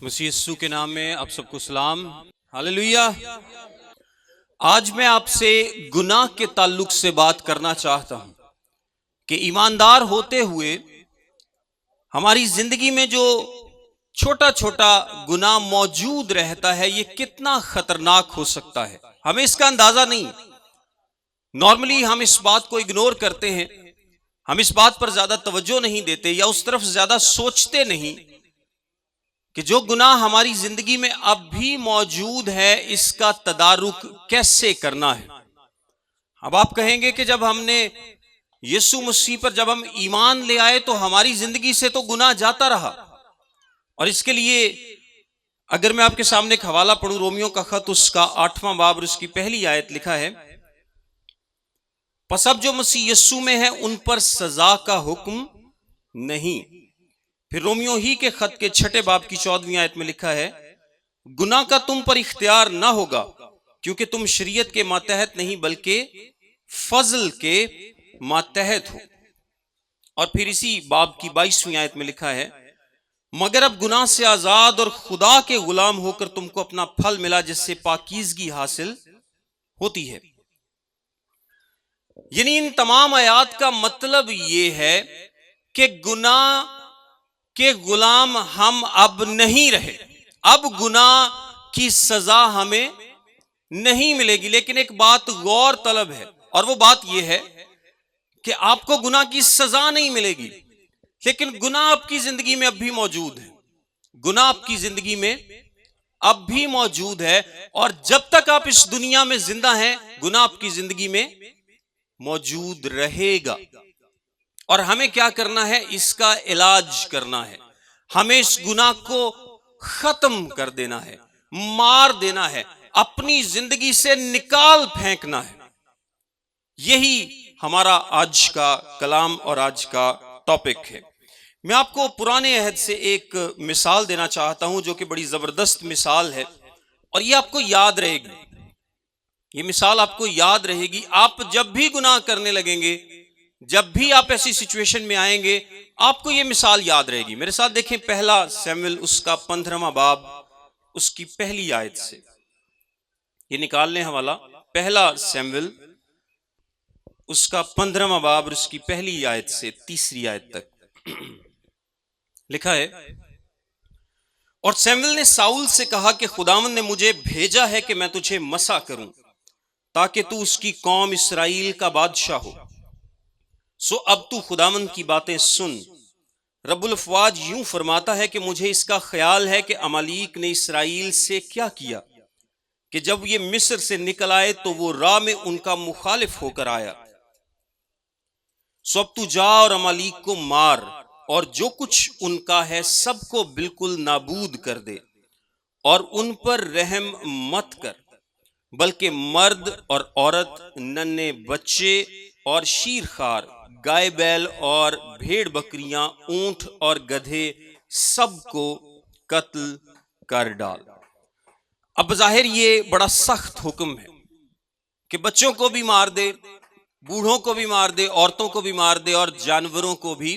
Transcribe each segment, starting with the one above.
مسیح یسوع کے نام میں آپ سب کو سلام۔ ہاللیلویہ۔ آج میں آپ سے گناہ کے تعلق سے بات کرنا چاہتا ہوں کہ ایماندار ہوتے ہوئے ہماری زندگی میں جو چھوٹا چھوٹا گناہ موجود رہتا ہے یہ کتنا خطرناک ہو سکتا ہے، ہمیں اس کا اندازہ نہیں۔ نارملی ہم اس بات کو اگنور کرتے ہیں، ہم اس بات پر زیادہ توجہ نہیں دیتے یا اس طرف زیادہ سوچتے نہیں کہ جو گناہ ہماری زندگی میں اب بھی موجود ہے اس کا تدارک کیسے کرنا ہے۔ اب آپ کہیں گے کہ جب ہم نے یسوع مسیح پر جب ہم ایمان لے آئے تو ہماری زندگی سے تو گناہ جاتا رہا، اور اس کے لیے اگر میں آپ کے سامنے ایک حوالہ پڑھوں، رومیو کا خط اس کا 8واں باب اور اس کی پہلی آیت لکھا ہے، پس اب جو مسیح یسوع میں ہے ان پر سزا کا حکم نہیں۔ پھر رومیو ہی کے خط کے 6 باب کی 14ویں آیت میں لکھا ہے، گناہ کا تم پر اختیار نہ ہوگا کیونکہ تم شریعت کے ماتحت نہیں بلکہ فضل کے ماتحت ہو۔ اور پھر اسی باب کی 22ویں آیت میں لکھا ہے، مگر اب گناہ سے آزاد اور خدا کے غلام ہو کر تم کو اپنا پھل ملا جس سے پاکیزگی حاصل ہوتی ہے۔ یعنی ان تمام آیات کا مطلب یہ ہے کہ گناہ کے غلام ہم اب نہیں رہے، اب گناہ کی سزا ہمیں نہیں ملے گی۔ لیکن ایک بات غور طلب ہے، اور وہ بات یہ ہے کہ آپ کو گناہ کی سزا نہیں ملے گی، لیکن گناہ آپ کی زندگی میں اب بھی موجود ہے، گناہ آپ کی زندگی میں اب بھی موجود ہے، اور جب تک آپ اس دنیا میں زندہ ہیں گناہ آپ کی زندگی میں موجود رہے گا۔ اور ہمیں کیا کرنا ہے؟ اس کا علاج کرنا ہے، ہمیں اس گناہ کو ختم کر دینا ہے، مار دینا ہے، اپنی زندگی سے نکال پھینکنا ہے۔ یہی ہمارا آج کا کلام اور آج کا ٹاپک ہے۔ میں آپ کو پرانے عہد سے ایک مثال دینا چاہتا ہوں جو کہ بڑی زبردست مثال ہے، اور یہ آپ کو یاد رہے گی، یہ مثال آپ کو یاد رہے گی۔ آپ جب بھی گناہ کرنے لگیں گے، جب بھی آپ ایسی سچویشن میں آئیں گے، آپ کو یہ مثال یاد رہے گی۔ میرے ساتھ دیکھیں پہلا سیموئیل اس کا 15واں باب اس کی پہلی آیت سے، یہ نکال لیں حوالہ، پہلا سیموئیل اس کا 15واں باب اور اس کی پہلی آیت سے تیسری آیت تک لکھا ہے، اور سیموئیل نے ساؤل سے کہا کہ خداوند نے مجھے بھیجا ہے کہ میں تجھے مسح کروں تاکہ تو اس کی قوم اسرائیل کا بادشاہ ہو۔ سو اب تو خداوند کی باتیں سن۔ رب الافواج یوں فرماتا ہے کہ مجھے اس کا خیال ہے کہ عمالیق نے اسرائیل سے کیا کیا کہ جب یہ مصر سے نکل آئے تو وہ راہ میں ان کا مخالف ہو کر آیا۔ سو اب تو جا اور عمالیق کو مار اور جو کچھ ان کا ہے سب کو بالکل نابود کر دے، اور ان پر رحم مت کر، بلکہ مرد اور عورت، ننھے بچے اور شیرخوار، گائے بیل اور بھیڑ بکریاں، اونٹ اور گدھے سب کو قتل کر ڈال۔ اب بظاہر یہ بڑا سخت حکم ہے کہ بچوں کو بھی مار دے، بوڑھوں کو بھی مار دے، عورتوں کو بھی مار دے، اور جانوروں کو بھی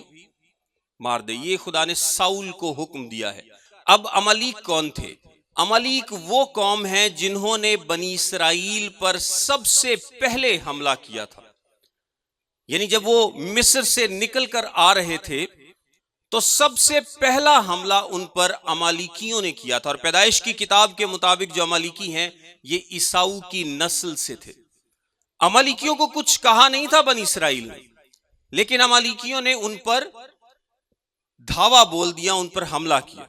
مار دے۔ یہ خدا نے ساؤل کو حکم دیا ہے۔ اب عمالیق کون تھے؟ عمالیق وہ قوم ہے جنہوں نے بنی اسرائیل پر سب سے پہلے حملہ کیا تھا۔ یعنی جب وہ مصر سے نکل کر آ رہے تھے تو سب سے پہلا حملہ ان پر عمالیقیوں نے کیا تھا، اور پیدائش کی کتاب کے مطابق جو عمالیقی ہیں یہ عیساؤ کی نسل سے تھے۔ عمالیقیوں کو کچھ کہا نہیں تھا بنی اسرائیل نے، لیکن عمالیقیوں نے ان پر دھاوا بول دیا، ان پر حملہ کیا۔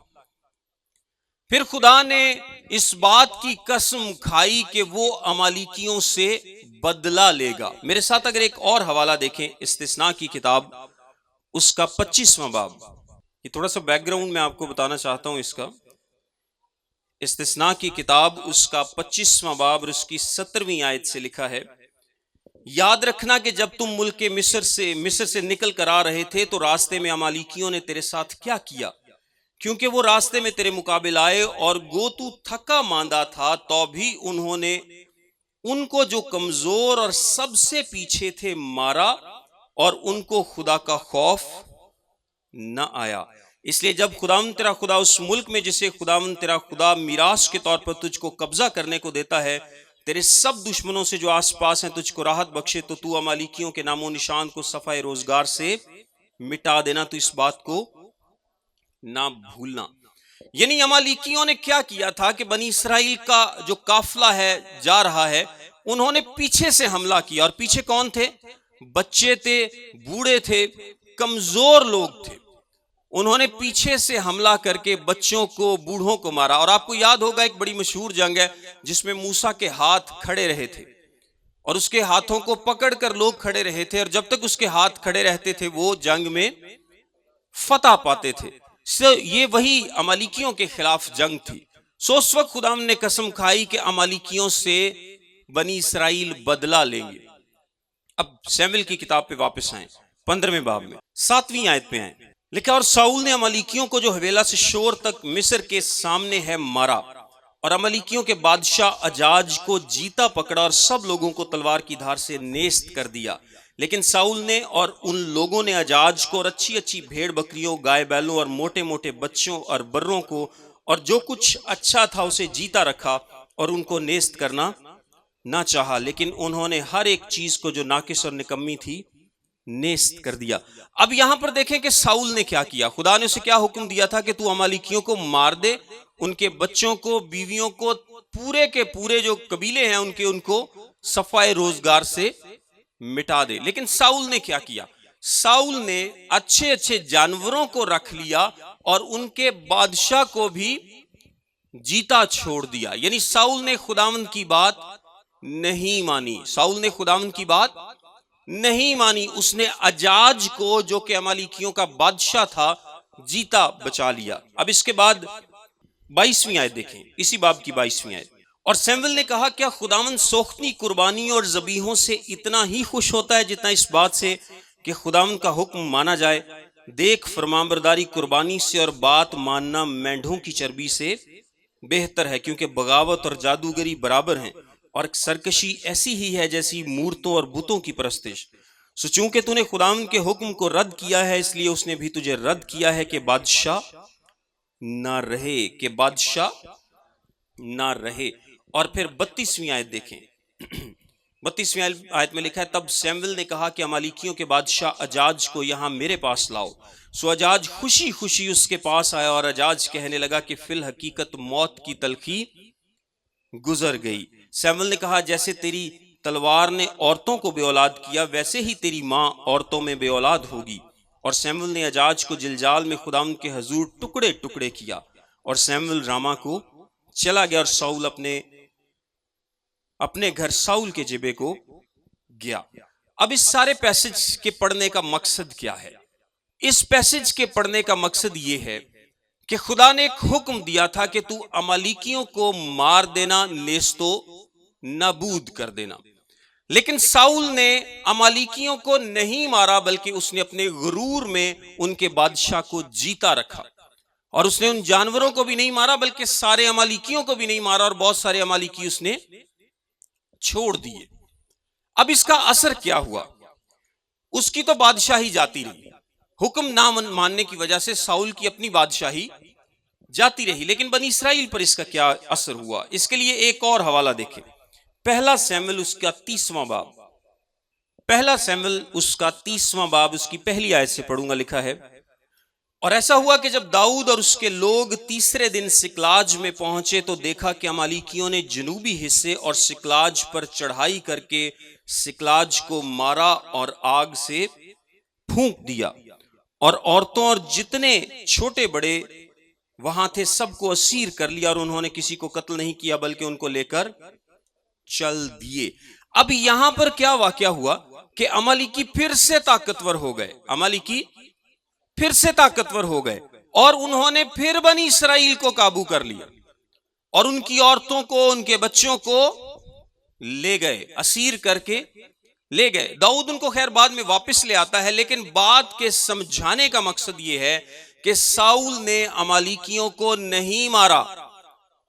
پھر خدا نے اس بات کی قسم کھائی کہ وہ عمالیقیوں سے بدلہ لے گا۔ میرے ساتھ اگر ایک اور حوالہ دیکھیں، استثناء کی کتاب اس کا 25واں باب، یہ تھوڑا سا بیک گراؤنڈ میں آپ کو بتانا چاہتا ہوں اس کا۔ استثناء کی کتاب اس کا 25واں باب اور اس کی 17ویں آیت سے لکھا ہے، یاد رکھنا کہ جب تم ملک مصر سے نکل کر آ رہے تھے تو راستے میں عمالیقیوں نے تیرے ساتھ کیا کیا، کیونکہ وہ راستے میں تیرے مقابل آئے اور گو تو تھکا ماندہ تھا تو بھی انہوں نے ان کو جو کمزور اور سب سے پیچھے تھے مارا، اور ان کو خدا کا خوف نہ آیا۔ اس لیے جب خداوند تیرا خدا اس ملک میں جسے خداوند تیرا خدا میراث کے طور پر تجھ کو قبضہ کرنے کو دیتا ہے، تیرے سب دشمنوں سے جو آس پاس ہیں تجھ کو راحت بخشے، تو تو امالیکیوں کے نام و نشان کو صفحہ روزگار سے مٹا دینا، تو اس بات کو نہ بھولنا۔ یعنی امالیکیوں نے کیا کیا تھا کہ بنی اسرائیل کا جو قافلہ ہے جا رہا ہے، انہوں نے پیچھے سے حملہ کیا، اور پیچھے کون تھے؟ بچے تھے، بوڑھے تھے، کمزور لوگ تھے۔ انہوں نے پیچھے سے حملہ کر کے بچوں کو، بوڑھوں کو مارا۔ اور آپ کو یاد ہوگا ایک بڑی مشہور جنگ ہے جس میں موسیٰ کے ہاتھ کھڑے رہے تھے، اور اس کے ہاتھوں کو پکڑ کر لوگ کھڑے رہے تھے، اور جب تک اس کے ہاتھ کھڑے رہتے تھے وہ جنگ میں فتح پاتے تھے۔ یہ وہی امالیکیوں کے خلاف جنگ تھی۔ اس وقت خدا نے قسم کھائی کہ امالیکیوں سے بنی اسرائیل بدلہ لیں گے۔ اب سیمویل کی کتاب پہ واپس آئیں، 15ویں باب میں 7ویں آیت پہ آئیں، لکھا اور ساؤل نے امالیکیوں کو جو حویلہ سے شور تک مصر کے سامنے ہے مارا، اور امالیکیوں کے بادشاہ اجاج کو جیتا پکڑا اور سب لوگوں کو تلوار کی دھار سے نیست کر دیا۔ لیکن ساؤل نے اور ان لوگوں نے اجاج کو اور اچھی اچھی بھیڑ بکریوں، گائے بیلوں اور موٹے موٹے بچوں اور بروں کو اور جو کچھ اچھا تھا اسے جیتا رکھا، اور ان کو نیست کرنا نہ چاہا، لیکن انہوں نے ہر ایک چیز کو جو ناقص اور نکمی تھی نیست کر دیا۔ اب یہاں پر دیکھیں کہ ساؤل نے کیا کیا۔ خدا نے اسے کیا حکم دیا تھا کہ تو امالیکیوں کو مار دے، ان کے بچوں کو، بیویوں کو، پورے کے پورے جو قبیلے ہیں ان کو صفحہ روزگار سے مٹا دے۔ لیکن ساؤل نے کیا کیا؟ ساؤل نے اچھے اچھے جانوروں کو رکھ لیا اور ان کے بادشاہ کو بھی جیتا چھوڑ دیا۔ یعنی ساؤل نے خداوند کی بات نہیں مانی، ساؤل نے خداوند کی بات نہیں مانی۔ اس نے اجاج کو جو کہ امالیکیوں کا بادشاہ تھا جیتا بچا لیا۔ اب اس کے بعد 22ویں آیت دیکھیں، اسی باب کی 22ویں آیت۔ اور سیمویل نے کہا کیا خداوند سوختنی قربانی اور ذبیحوں سے اتنا ہی خوش ہوتا ہے جتنا اس بات سے کہ خداوند کا حکم مانا جائے؟ دیکھ فرمانبرداری قربانی سے اور بات ماننا مینڈھوں کی چربی سے بہتر ہے، کیونکہ بغاوت اور جادوگری برابر ہیں، اور سرکشی ایسی ہی ہے جیسی مورتوں اور بتوں کی پرستش۔ سو چونکہ تو نے خداوند کے حکم کو رد کیا ہے، اس لیے اس نے بھی تجھے رد کیا ہے کہ بادشاہ نہ رہے، کہ بادشاہ نہ رہے۔ اور پھر 32ویں آیت دیکھیں، 32ویں آیت میں لکھا ہے تب سیمویل نے کہا کہ امالیکیوں کے بادشاہ اجاج کو یہاں میرے پاس لاؤ۔ سو اجاج خوشی خوشی اس کے پاس آیا، اور اجاج کہنے لگا کہ فی الحقیقت موت کی تلخی گزر گئی۔ سیمویل نے کہا جیسے تیری تلوار نے عورتوں کو بے اولاد کیا، ویسے ہی تیری ماں عورتوں میں بے اولاد ہوگی۔ اور سیمویل نے اجاج کو جلجال میں خداوند کے حضور ٹکڑے ٹکڑے کیا، اور سیمویل راما کو چلا گیا، اور ساؤل اپنے گھر ساؤل کے جبے کو گیا۔ اب اس سارے پیسج کے پڑھنے کا مقصد کیا ہے؟ اس پیسج کے پڑھنے کا مقصد یہ ہے کہ خدا نے ایک حکم دیا تھا کہ تو امالیکیوں کو مار دینا، نیست و نابود کر دینا۔ لیکن ساؤل نے امالیکیوں کو نہیں مارا، بلکہ اس نے اپنے غرور میں ان کے بادشاہ کو جیتا رکھا، اور اس نے ان جانوروں کو بھی نہیں مارا بلکہ سارے امالیکیوں کو بھی نہیں مارا، اور بہت سارے امالیکی اس نے چھوڑ دیے۔ اب اس کا اثر کیا ہوا؟ اس کی تو بادشاہی جاتی رہی، حکم نہ ماننے کی وجہ سے ساؤل کی اپنی بادشاہی جاتی رہی، لیکن بنی اسرائیل پر اس کا کیا اثر ہوا؟ اس کے لیے ایک اور حوالہ دیکھیں، پہلا سیمویل اس کا 30واں باب، پہلا سیمویل اس کا 30واں باب، اس کی پہلی آیت سے پڑھوں گا۔ لکھا ہے اور ایسا ہوا کہ جب داؤد اور اس کے لوگ تیسرے دن سکلاج میں پہنچے تو دیکھا کہ امالیکیوں نے جنوبی حصے اور سکلاج پر چڑھائی کر کے سکلاج کو مارا اور آگ سے پھونک دیا، اور عورتوں اور جتنے چھوٹے بڑے وہاں تھے سب کو اسیر کر لیا، اور انہوں نے کسی کو قتل نہیں کیا بلکہ ان کو لے کر چل دیے۔ اب یہاں پر کیا واقعہ ہوا کہ امالیکی پھر سے طاقتور ہو گئے، امالیکی پھر سے طاقتور ہو گئے، اور انہوں نے پھر بنی اسرائیل کو قابو کر لیا، اور ان کی عورتوں کو، ان کے بچوں کو لے گئے، اسیر کر کے لے گئے۔ داؤد ان کو خیر بعد میں واپس لے آتا ہے، لیکن بات کے سمجھانے کا مقصد یہ ہے کہ ساؤل نے امالیکیوں کو نہیں مارا،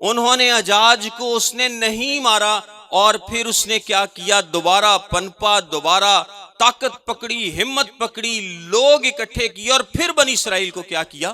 انہوں نے اجاج کو اس نے نہیں مارا، اور پھر اس نے کیا کیا؟ دوبارہ پنپا، دوبارہ طاقت پکڑی، ہمت پکڑی، لوگ اکٹھے کیے، اور پھر بنی اسرائیل کو کیا کیا؟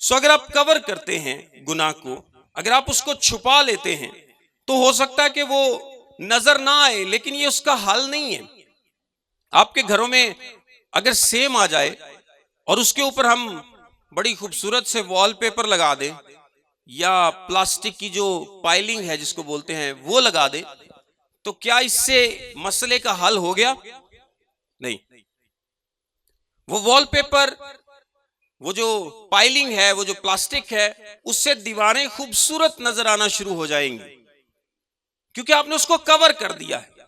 سو اگر آپ کور کرتے ہیں گناہ کو، اگر آپ اس کو چھپا لیتے ہیں، تو ہو سکتا ہے کہ وہ نظر نہ آئے، لیکن یہ اس کا حل نہیں ہے۔ آپ کے گھروں میں اگر سیم آ جائے اور اس کے اوپر ہم بڑی خوبصورت سے وال پیپر لگا دیں، یا پلاسٹک کی جو پائلنگ ہے جس کو بولتے ہیں وہ لگا دیں، تو کیا اس سے مسئلے کا حل ہو گیا؟ نہیں۔ وہ وال پیپر، وہ جو پائلنگ ہے، وہ جو پلاسٹک ہے، اس سے دیواریں خوبصورت نظر آنا شروع ہو جائیں گی، کیونکہ آپ نے اس کو کور کر دیا ہے،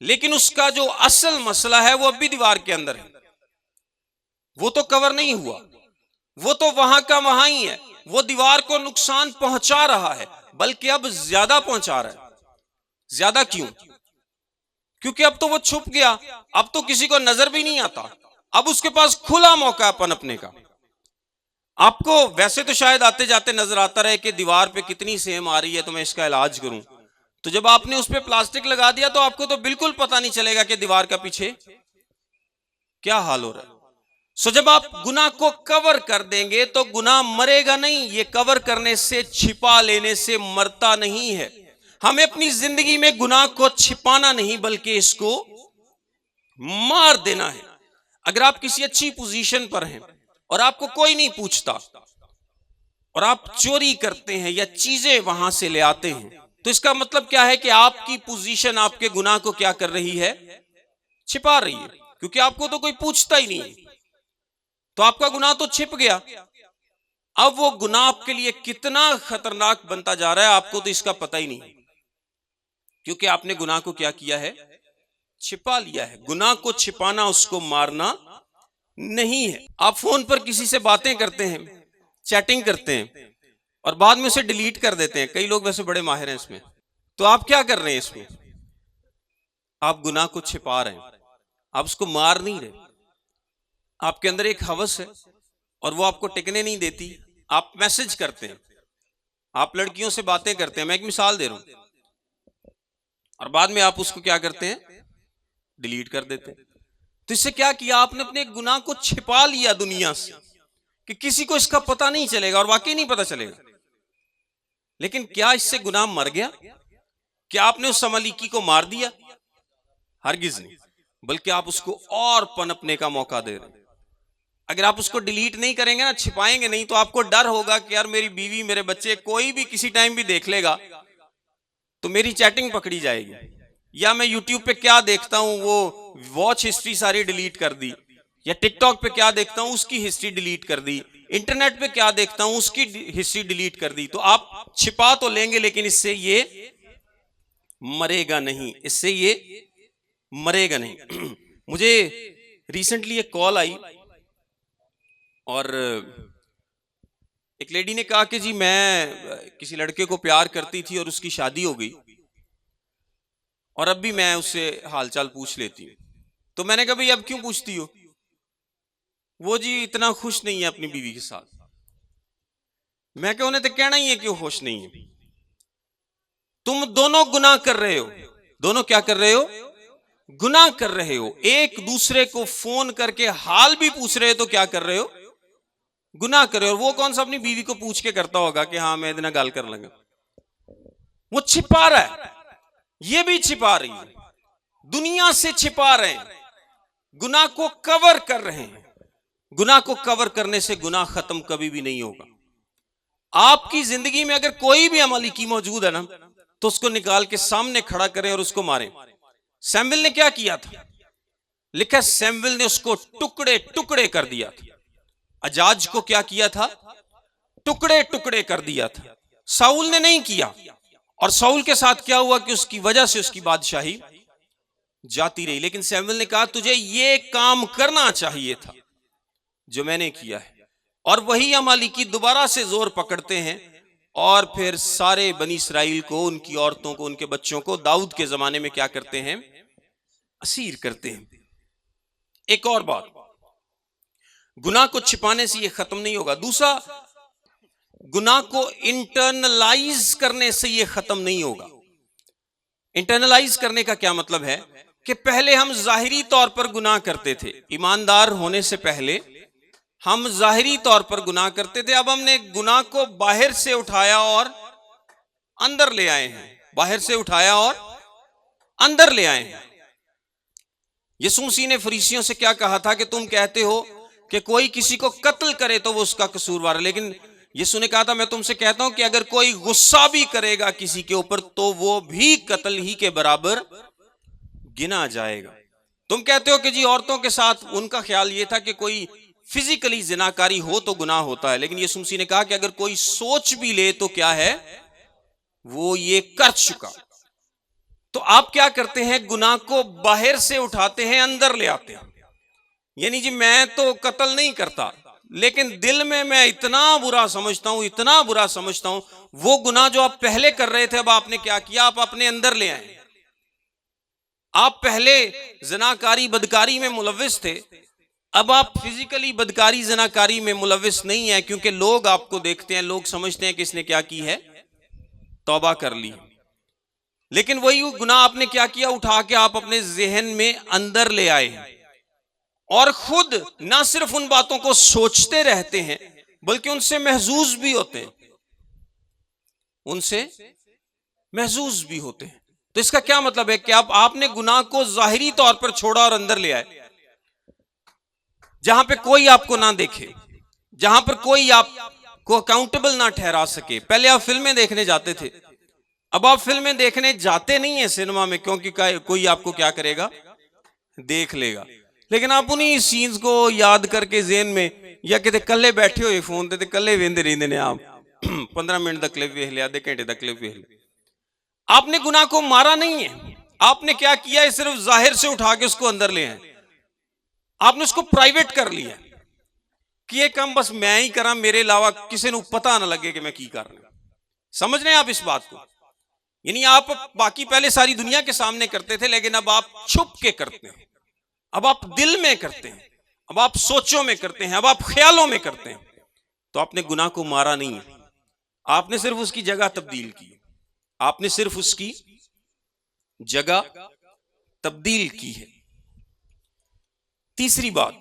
لیکن اس کا جو اصل مسئلہ ہے وہ اب بھی دیوار کے اندر ہے۔ وہ تو کور نہیں ہوا، وہ تو وہاں کا وہاں ہی ہے، وہ دیوار کو نقصان پہنچا رہا ہے، بلکہ اب زیادہ پہنچا رہا ہے۔ زیادہ کیوں؟ کیونکہ اب تو وہ چھپ گیا، اب تو کسی کو نظر بھی نہیں آتا، اب اس کے پاس کھلا موقع ہے پنپنے کا۔ آپ کو ویسے تو شاید آتے جاتے نظر آتا رہے کہ دیوار پہ کتنی سیم آ رہی ہے تو میں اس کا علاج کروں، تو جب آپ نے اس پہ پلاسٹک لگا دیا تو آپ کو تو بالکل پتہ نہیں چلے گا کہ دیوار کا پیچھے کیا حال ہو رہا ہے۔ سو جب آپ گناہ کو کور کر دیں گے تو گناہ مرے گا نہیں، یہ کور کرنے سے، چھپا لینے سے مرتا نہیں ہے۔ ہمیں اپنی زندگی میں گناہ کو چھپانا نہیں بلکہ اس کو مار دینا ہے۔ اگر آپ کسی اچھی پوزیشن پر ہیں اور آپ کو کوئی نہیں پوچھتا، اور آپ چوری کرتے ہیں یا چیزیں وہاں سے لے آتے ہیں، تو اس کا مطلب کیا ہے کہ آپ کی پوزیشن آپ کے گناہ کو کیا کر رہی ہے؟ چھپا رہی ہے، کیونکہ آپ کو تو کوئی پوچھتا ہی نہیں ہے، تو آپ کا گناہ تو چھپ گیا۔ اب وہ گناہ آپ کے لیے کتنا خطرناک بنتا جا رہا ہے آپ کو تو اس کا پتہ ہی نہیں، کیونکہ آپ نے گناہ کو کیا کیا ہے؟ چھپا لیا ہے۔ گناہ کو چھپانا اس کو مارنا نہیں ہے۔ آپ فون پر کسی سے باتیں کرتے ہیں، چیٹنگ کرتے ہیں، اور بعد میں اسے ڈیلیٹ کر دیتے ہیں۔ کئی لوگ ویسے بڑے ماہر ہیں اس میں، تو آپ کیا کر رہے ہیں اس میں؟ آپ گناہ کو چھپا رہے ہیں، آپ اس کو مار نہیں رہے۔ آپ کے اندر ایک ہوس ہے اور وہ آپ کو ٹکنے نہیں دیتی۔ آپ میسج کرتے ہیں، آپ لڑکیوں سے باتیں کرتے ہیں، میں ایک مثال دے رہا ہوں، اور بعد میں آپ اس کو کیا کرتے ہیں؟ ڈیلیٹ کر دیتے ہیں۔ تو اس سے کیا کیا؟ آپ نے اپنے گناہ کو چھپا لیا دنیا سے کہ کسی کو اس کا پتہ نہیں چلے گا، اور واقعی نہیں پتہ چلے گا۔ لیکن کیا اس سے گناہ مر گیا؟ کیا آپ نے اس عملیکی کو مار دیا؟ ہرگز نہیں، بلکہ آپ اس کو اور پنپنے کا موقع دے رہے ہیں۔ اگر آپ اس کو ڈیلیٹ نہیں کریں گے نا، چھپائیں گے نہیں، تو آپ کو ڈر ہوگا کہ یار میری بیوی، میرے بچے، کوئی بھی کسی ٹائم بھی دیکھ لے گا تو میری چیٹنگ پکڑی جائے گی، یا میں یوٹیوب پہ کیا دیکھتا ہوں وہ واچ ہسٹری ساری ڈیلیٹ کر دی، یا ٹک ٹاک پہ کیا دیکھتا ہوں اس کی ہسٹری ڈیلیٹ کر دی، انٹرنیٹ پہ کیا دیکھتا ہوں اس کی ہسٹری ڈیلیٹ کر دی۔ تو آپ چھپا تو لیں گے لیکن اس سے یہ مرے گا نہیں، اس سے یہ مرے گا نہیں۔ مجھے ریسنٹلی ایک کال آئی اور ایک لیڈی نے کہا کہ جی میں کسی لڑکے کو پیار کرتی تھی اور اس کی شادی ہو گئی، اور اب بھی میں اس سے حال چال پوچھ لیتی ہوں۔ تو میں نے کہا بھئی اب کیوں پوچھتی ہو؟ وہ جی اتنا خوش نہیں ہے اپنی بیوی کے ساتھ۔ میں کہ انہیں تو کہنا ہی ہے کہ وہ خوش نہیں ہے۔ تم دونوں گناہ کر رہے ہو، دونوں کیا کر رہے ہو؟ گناہ کر رہے ہو۔ ایک دوسرے کو فون کر کے حال بھی پوچھ رہے تو کیا کر رہے ہو؟ گناہ کر رہے ہو۔ اور وہ کون سا اپنی بیوی کو پوچھ کے کرتا ہوگا کہ ہاں میں اتنا گال کر لگا؟ وہ چھپا رہا ہے، یہ بھی چھپا رہی ہے، دنیا سے چھپا رہے ہیں، گناہ کو کور کر رہے ہیں۔ گناہ کو کور کرنے سے گناہ ختم کبھی بھی نہیں ہوگا۔ آپ کی زندگی میں اگر کوئی بھی عملی کی موجود ہے نا، تو اس کو نکال کے سامنے کھڑا کریں اور اس کو ماریں۔ سیمویل نے کیا کیا تھا؟ لکھا سیمویل نے اس کو ٹکڑے ٹکڑے کر دیا تھا۔ اجاج کو کیا کیا تھا؟ ٹکڑے ٹکڑے کر دیا تھا۔ ساؤل نے نہیں کیا، اور ساؤل کے ساتھ کیا ہوا کہ اس کی وجہ سے اس کی بادشاہی جاتی رہی۔ لیکن سیمویل نے کہا تجھے یہ کام کرنا چاہیے تھا جو میں نے کیا ہے، اور وہی عمالیکی دوبارہ سے زور پکڑتے ہیں اور پھر سارے بنی اسرائیل کو، ان کی عورتوں کو، ان کے بچوں کو داؤد کے زمانے میں کیا کرتے ہیں؟ اسیر کرتے ہیں۔ ایک اور بات، گناہ کو چھپانے سے یہ ختم نہیں ہوگا۔ دوسرا، گناہ کو انٹرنلائز کرنے سے یہ ختم نہیں ہوگا۔ انٹرنلائز کرنے کا کیا مطلب ہے؟ کہ پہلے ہم ظاہری طور پر گناہ کرتے تھے، ایماندار ہونے سے پہلے ہم ظاہری طور پر گناہ کرتے تھے، اب ہم نے گناہ کو باہر سے اٹھایا اور اندر لے آئے ہیں، باہر سے اٹھایا اور اندر لے آئے ہیں۔ یسوع مسیح نے فریسیوں سے کیا کہا تھا کہ تم کہتے ہو کہ کوئی کسی کو قتل کرے تو وہ اس کا قصوروار ہے، لیکن یسوع نے کہا تھا میں تم سے کہتا ہوں کہ اگر کوئی غصہ بھی کرے گا کسی کے اوپر تو وہ بھی قتل ہی کے برابر گنا جائے گا۔ تم کہتے ہو کہ جی عورتوں کے ساتھ ان کا خیال یہ تھا کہ کوئی فزیکلی زناکاری ہو تو گناہ ہوتا ہے، لیکن یسوع مسیح نے کہا کہ اگر کوئی سوچ بھی لے تو کیا ہے، وہ یہ کر چکا۔ تو آپ کیا کرتے ہیں، گناہ کو باہر سے اٹھاتے ہیں، اندر لے آتے ہیں۔ یعنی جی میں تو قتل نہیں کرتا، لیکن دل میں اتنا برا سمجھتا ہوں، اتنا برا سمجھتا ہوں، وہ گناہ جو آپ پہلے کر رہے تھے اب آپ نے کیا کیا، آپ اپنے اندر لے آئے۔ آپ پہلے زناکاری بدکاری میں ملوث تھے، اب آپ فزیکلی بدکاری زناکاری میں ملوث نہیں ہیں، کیونکہ لوگ آپ کو دیکھتے ہیں، لوگ سمجھتے ہیں کہ اس نے کیا کی ہے، توبہ کر لی۔ لیکن وہی گناہ آپ نے کیا کیا، اٹھا کے آپ اپنے ذہن میں اندر لے آئے ہیں، اور خود نہ صرف ان باتوں کو سوچتے رہتے ہیں بلکہ ان سے محظوظ بھی ہوتے ہیں، ان سے محظوظ بھی ہوتے ہیں۔ تو اس کا کیا مطلب ہے کہ اب آپ نے گناہ کو ظاہری طور پر چھوڑا اور اندر لے آئے، جہاں پہ کوئی آپ کو نہ دیکھے، جہاں پر کوئی آپ کو اکاؤنٹیبل نہ ٹھہرا سکے۔ پہلے آپ فلمیں دیکھنے جاتے تھے، اب آپ فلمیں دیکھنے جاتے نہیں ہیں سینما میں، کیونکہ کوئی آپ کو کیا کرے گا، دیکھ لے گا، لیکن آپ انہی سینز کو یاد کر کے ذہن میں، یا کہتے کلے بیٹھے ہوئے فون تے کلے ویندے رہندے نے، آپ 15 منٹ دا کلپ ویکھ لیا، آدھے گھنٹے دا کلپ ویکھ لیا۔ آپ نے گناہ کو مارا نہیں ہے، آپ نے کیا کیا ہے، صرف ظاہر سے اٹھا کے اس کو اندر لے آئے، آپ نے اس کو پرائیویٹ کر لیا کہ یہ کام بس میں ہی کراں، میرے علاوہ کسی نے پتہ نہ لگے کہ میں کی کر رہا ہوں۔ سمجھ رہے ہیں آپ اس بات کو؟ یعنی آپ باقی پہلے ساری دنیا کے سامنے کرتے تھے، لیکن اب آپ چھپ کے کرتے ہیں، اب آپ دل میں کرتے ہیں، اب آپ سوچوں میں کرتے ہیں، اب آپ خیالوں میں کرتے ہیں۔ تو آپ نے گناہ کو مارا نہیں ہے، آپ نے صرف اس کی جگہ تبدیل کی، آپ نے صرف اس کی جگہ تبدیل کی ہے۔ تیسری بات،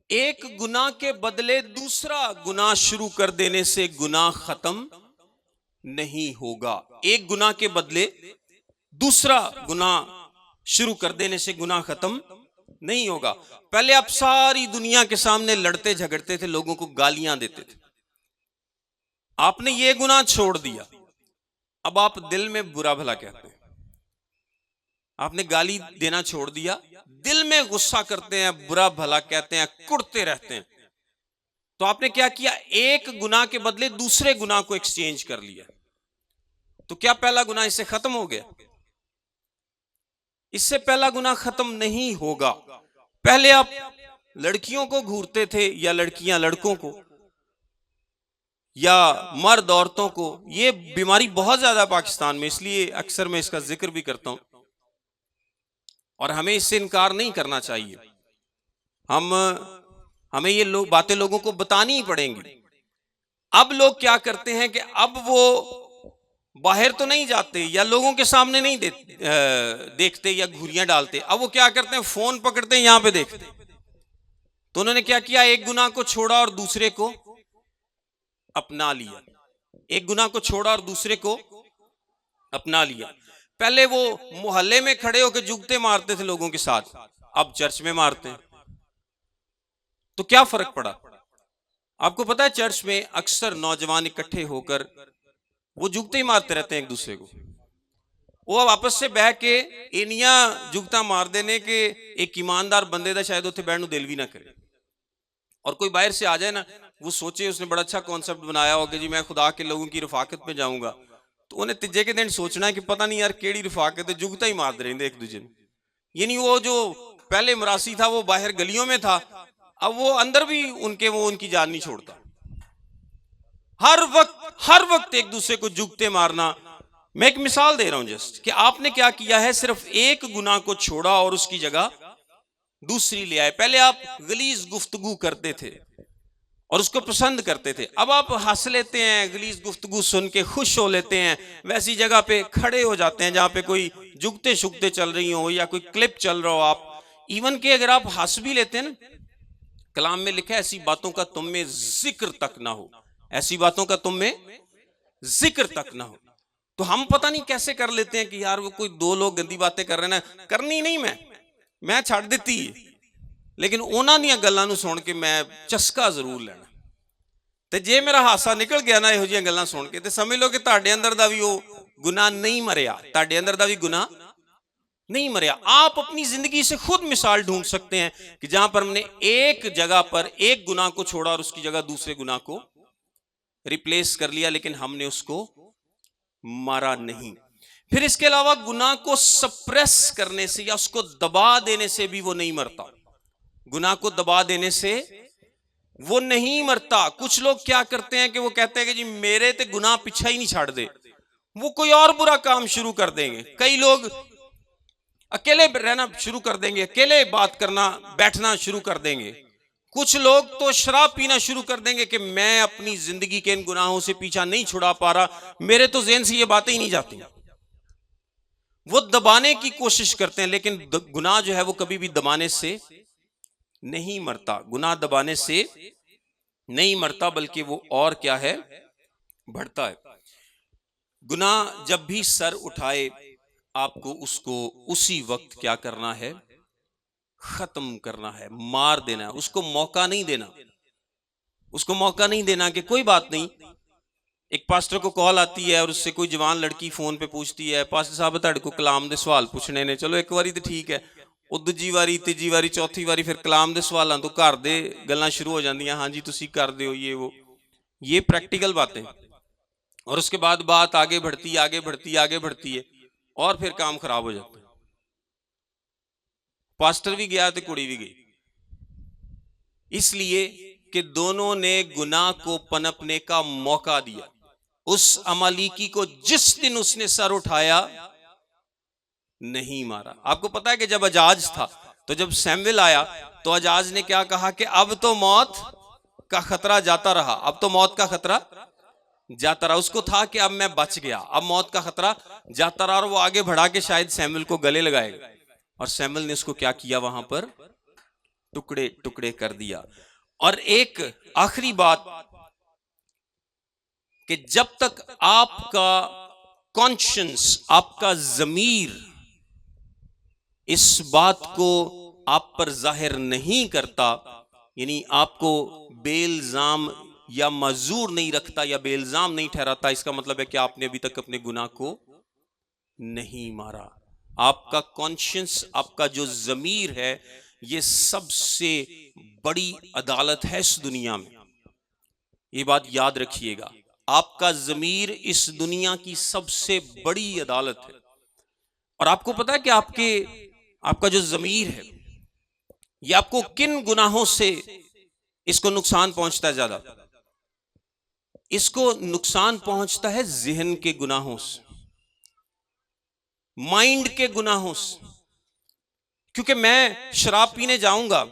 ایک گناہ کے بدلے دوسرا گناہ شروع کر دینے سے گناہ ختم نہیں ہوگا۔ ایک گناہ کے بدلے دوسرا گناہ شروع کر دینے سے گناہ ختم نہیں ہوگا۔ پہلے آپ ساری دنیا کے سامنے لڑتے جھگڑتے تھے، لوگوں کو گالیاں دیتے تھے، آپ نے یہ گناہ چھوڑ دیا، اب آپ دل میں برا بھلا کہتے ہیں، آپ نے گالی دینا چھوڑ دیا، دل میں غصہ کرتے ہیں، برا بھلا کہتے ہیں، کڑتے رہتے ہیں۔ تو آپ نے کیا کیا، ایک گناہ کے بدلے دوسرے گناہ کو ایکسچینج کر لیا۔ تو کیا پہلا گناہ اس سے ختم ہو گیا؟ اس سے پہلا گناہ ختم نہیں ہوگا۔ پہلے آپ لڑکیوں کو گھورتے تھے، یا لڑکیاں لڑکوں کو، یا مرد عورتوں کو۔ یہ بیماری بہت زیادہ پاکستان میں، اس لیے اکثر میں اس کا ذکر بھی کرتا ہوں، اور ہمیں اس سے انکار نہیں کرنا چاہیے۔ ہمیں یہ باتیں لوگوں کو بتانی ہی پڑیں گی۔ اب لوگ کیا کرتے ہیں کہ اب وہ باہر تو نہیں جاتے، یا لوگوں کے سامنے نہیں دیکھتے یا گھوریاں ڈالتے، اب وہ کیا کرتے ہیں، فون پکڑتے ہیں، یہاں پہ دیکھتے۔ تو انہوں نے کیا کیا، ایک گناہ کو چھوڑا اور دوسرے کو اپنا لیا، ایک گناہ کو چھوڑا اور دوسرے کو اپنا لیا۔ پہلے وہ محلے میں کھڑے ہو کے جگتے مارتے تھے لوگوں کے ساتھ، اب چرچ میں مارتے ہیں۔ تو کیا فرق پڑا؟ آپ کو پتا ہے چرچ میں اکثر نوجوان اکٹھے ہو کر وہ جگتے ہی مارتے رہتے ہیں ایک دوسرے کو، وہ آپس سے بہ کے انیاں جگتا مار دینے کے ایک ایماندار بندے دا شاید اتنے بیٹھنے دل بھی نہ کرے، اور کوئی باہر سے آ جائے نا، وہ سوچے اس نے بڑا اچھا کانسیپٹ بنایا ہو کہ جی میں خدا کے لوگوں کی رفاقت میں جاؤں گا، تو انہیں تیجے کے دن سوچنا ہے کہ پتہ نہیں یار کیڑی رفاقت ہے، جگتا ہی مار رہے ہیں ایک دوسرے نے۔ یعنی وہ جو پہلے مراسی تھا وہ باہر گلیوں میں تھا، اب وہ اندر بھی ان کی جان نہیں چھوڑتا، ہر وقت ایک دوسرے کو جگتے مارنا۔ میں ایک مثال دے رہا ہوں جسٹ کہ آپ نے کیا کیا ہے، صرف ایک گناہ کو چھوڑا اور اس کی جگہ دوسری لے آئے۔ پہلے آپ غلیظ گفتگو کرتے تھے اور اس کو پسند کرتے تھے، اب آپ ہنس لیتے ہیں، غلیظ گفتگو سن کے خوش ہو لیتے ہیں، ویسی جگہ پہ کھڑے ہو جاتے ہیں جہاں پہ کوئی جگتے شگتے چل رہی ہوں یا کوئی کلپ چل رہا ہو۔ آپ ایون کہ اگر آپ ہنس بھی لیتے ہیں نا، کلام میں لکھا ہے ایسی باتوں کا تم میں ذکر تک نہ ہو، ایسی باتوں کا تم میں ذکر تک نہ ہو۔ تو ہم پتہ نہیں کیسے کر لیتے ہیں کہ یار وہ کوئی دو لوگ گندی باتیں کر رہے ہیں، کرنی نہیں میں چھڑ دیتی ہے، لیکن انہاں دیاں گلاں نوں سن کے میں چسکا ضرور لینا۔ تے جے میرا ہاسا نکل گیا نا یہو جیاں گلاں سن کے، تے سمجھ لو کہ تہاڈے اندر دا بھی وہ گناہ نہیں مریا، تہاڈے اندر دا بھی گناہ نہیں مریا۔ آپ اپنی زندگی سے خود مثال ڈھونڈ سکتے ہیں کہ جہاں پر ہم نے ایک جگہ پر ایک گناہ کو چھوڑا اور اس کی جگہ دوسرے گناہ کو ریپلیس کر لیا، لیکن ہم نے اس کو مارا نہیں۔ پھر اس کے علاوہ گناہ کو سپریس کرنے سے یا اس کو دبا دینے سے بھی وہ نہیں مرتا، گناہ کو دبا دینے سے وہ نہیں مرتا۔ کچھ لوگ کیا کرتے ہیں کہ وہ کہتے ہیں کہ جی میرے تے گناہ پیچھا ہی نہیں چھاڑ دے، وہ کوئی اور برا کام شروع کر دیں گے۔ کئی لوگ اکیلے رہنا شروع کر دیں گے، اکیلے بات کرنا بیٹھنا شروع کر دیں گے۔ کچھ لوگ تو شراب پینا شروع کر دیں گے کہ میں اپنی زندگی کے ان گناہوں سے پیچھا نہیں چھڑا پا رہا، میرے تو ذہن سے یہ باتیں ہی نہیں جاتی۔ وہ دبانے کی کوشش کرتے ہیں، لیکن گناہ جو ہے وہ کبھی بھی دبانے سے نہیں مرتا، گناہ دبانے سے نہیں مرتا، بلکہ وہ اور کیا ہے، بڑھتا ہے۔ گناہ جب بھی سر اٹھائے آپ کو اس کو اسی وقت کیا کرنا ہے، ختم کرنا ہے، مار دینا ہے، اس کو موقع نہیں دینا، اس کو موقع نہیں دینا کہ کوئی بات نہیں۔ ایک پاسٹر کو کال آتی ہے اور اس سے کوئی جوان لڑکی فون پہ پوچھتی ہے پاسٹر صاحب تہاڈے کو کلام دے سوال پوچھنے نے، چلو ایک واری تو ٹھیک ہے، وہ دوجی واری تیجی واری چوتھی واری پھر کلام دے سوالاں تو گھر دے گلاں شروع ہو جاندیاں، ہاں جی تسی کر دیو یہ وہ، یہ پریکٹیکل باتیں، اور اس کے بعد بات آگے بڑھتی آگے بڑھتی آگے بڑھتی ہے اور پھر کام خراب ہو جاتا ہے۔ پاسٹر بھی گیا تو کڑی بھی گئی، اس لیے کہ دونوں نے گناہ کو پنپنے کا موقع دیا۔ اس عمالیکی کو جس دن اس نے سر اٹھایا نہیں مارا۔ آپ کو پتا ہے کہ جب اجاج تھا تو جب سیمویل آیا تو اجاج نے کیا کہا کہ اب تو موت کا خطرہ جاتا رہا، اب تو موت کا خطرہ جاتا رہا۔ اس کو تھا کہ اب میں بچ گیا، اب موت کا خطرہ جاتا رہا، اور وہ آگے بڑھا کے شاید سیمویل کو گلے لگائے گا، اور سیمویل نے اس کو کیا کیا، وہاں پر ٹکڑے ٹکڑے کر دیا۔ اور ایک آخری بات کہ جب تک آپ کا کانشنس، آپ کا ضمیر اس بات کو آپ پر ظاہر نہیں کرتا، یعنی آپ کو بے الزام یا معذور نہیں رکھتا یا بے الزام نہیں ٹھہراتا، اس کا مطلب ہے کہ آپ نے ابھی تک اپنے گناہ کو نہیں مارا۔ آپ کا کانشنس، آپ کا جو ضمیر ہے، یہ سب سے بڑی عدالت ہے اس دنیا میں، یہ بات یاد رکھیے گا۔ آپ کا ضمیر اس دنیا کی سب سے بڑی عدالت ہے۔ اور آپ کو پتا ہے کہ آپ کا جو ضمیر ہے یہ آپ کو کن گناہوں سے اس کو نقصان پہنچتا ہے زیادہ؟ اس کو نقصان پہنچتا ہے ذہن کے گناہوں سے، مائنڈ کے گناہوں سے۔ کیونکہ میں شراب پینے جاؤں گا